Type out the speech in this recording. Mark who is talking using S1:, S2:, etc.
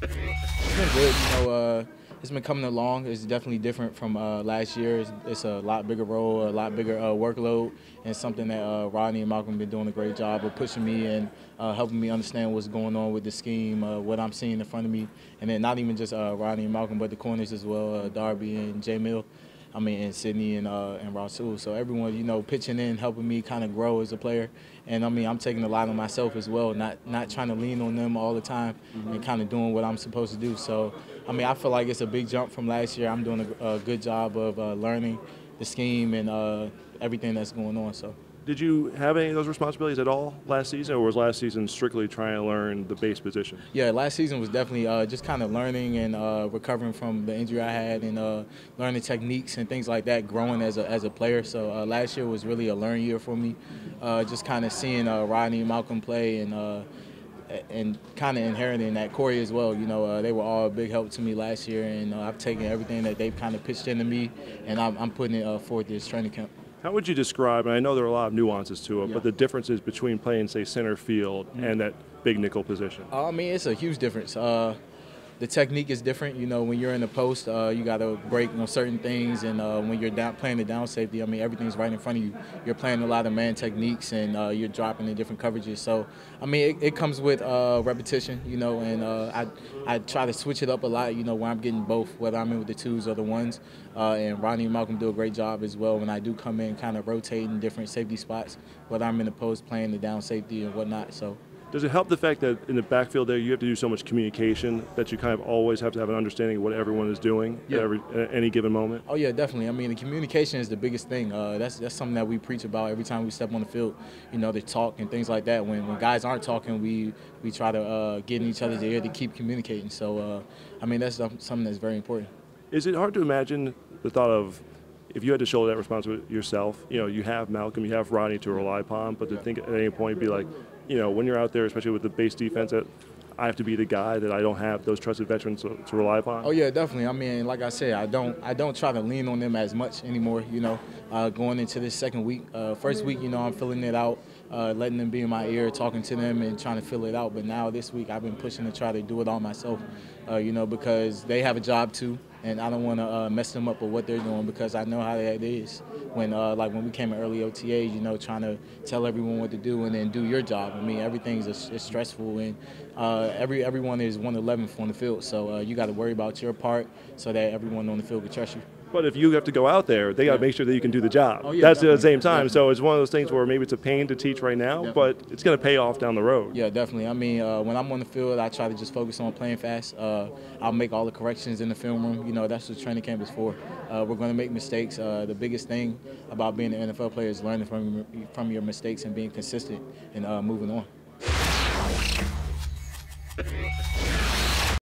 S1: It's been good. It's been coming along. It's definitely different from last year. It's a lot bigger role, a lot bigger workload, and something that Rodney and Malcolm have been doing a great job of pushing me and helping me understand what's going on with the scheme, what I'm seeing in front of me, and then not even just Rodney and Malcolm, but the corners as well, Darby and J Mill. And Sydney and Rasul. So everyone, pitching in, helping me kind of grow as a player. And I'm taking a lot on myself as well, not trying to lean on them all the time and kind of doing what I'm supposed to do. So, I feel like it's a big jump from last year. I'm doing a good job of learning the scheme and everything that's going on. So.
S2: Did you have any of those responsibilities at all last season, or was last season strictly trying to learn the base position?
S1: Yeah, last season was definitely just kind of learning and recovering from the injury I had and learning techniques and things like that, growing as a player. So last year was really a learn year for me, just kind of seeing Rodney and Malcolm play and kind of inheriting that Corey as well. They were all a big help to me last year, and I've taken everything that they've kind of pitched into me, and I'm putting it forward this training camp.
S2: How would you describe, and I know there are a lot of nuances to it, but the differences between playing, say, center field and that big nickel position?
S1: It's a huge difference. The technique is different. When you're in the post, you got to break certain things, and when you're playing the down safety, everything's right in front of you. You're playing a lot of man techniques, and you're dropping in different coverages. So, it comes with repetition, and I try to switch it up a lot, where I'm getting both, whether I'm in with the twos or the ones. And Ronnie and Malcolm do a great job as well when I do come in, kind of rotating different safety spots, whether I'm in the post playing the down safety and whatnot. So.
S2: Does it help the fact that in the backfield there you have to do so much communication that you kind of always have to have an understanding of what everyone is doing at any given moment?
S1: Oh yeah, definitely. The communication is the biggest thing. That's something that we preach about every time we step on the field. The talk and things like that. When guys aren't talking, we try to get in each other's ear to keep communicating. So that's something that's very important.
S2: Is it hard to imagine the thought of if you had to shoulder that responsibility yourself? You have Malcolm, you have Rodney to rely upon, but to think at any point be like, when you're out there, especially with the base defense, that I have to be the guy, that I don't have those trusted veterans to rely upon?
S1: Oh yeah, definitely. Like I said, I don't try to lean on them as much anymore. Going into this second week, first week, I'm filling it out, letting them be in my ear, talking to them, and trying to fill it out. But now this week, I've been pushing to try to do it all myself. Because they have a job too, and I don't want to mess them up with what they're doing, because I know how that is. When we came in early OTAs, trying to tell everyone what to do and then do your job. Everything's is stressful, and everyone is 1/11th on the field. So you got to worry about your part so that everyone on the field can trust you.
S2: But if you have to go out there, they got to make sure that you can do the job.
S1: Oh, yeah,
S2: that's at the same time.
S1: Definitely.
S2: So it's one of those things where maybe it's a pain to teach right now, but it's going to pay off down the road.
S1: Yeah, definitely. When I'm on the field, I try to just focus on playing fast. I'll make all the corrections in the film room. That's what training camp is for. We're going to make mistakes. The biggest thing about being an NFL player is learning from your mistakes and being consistent and moving on.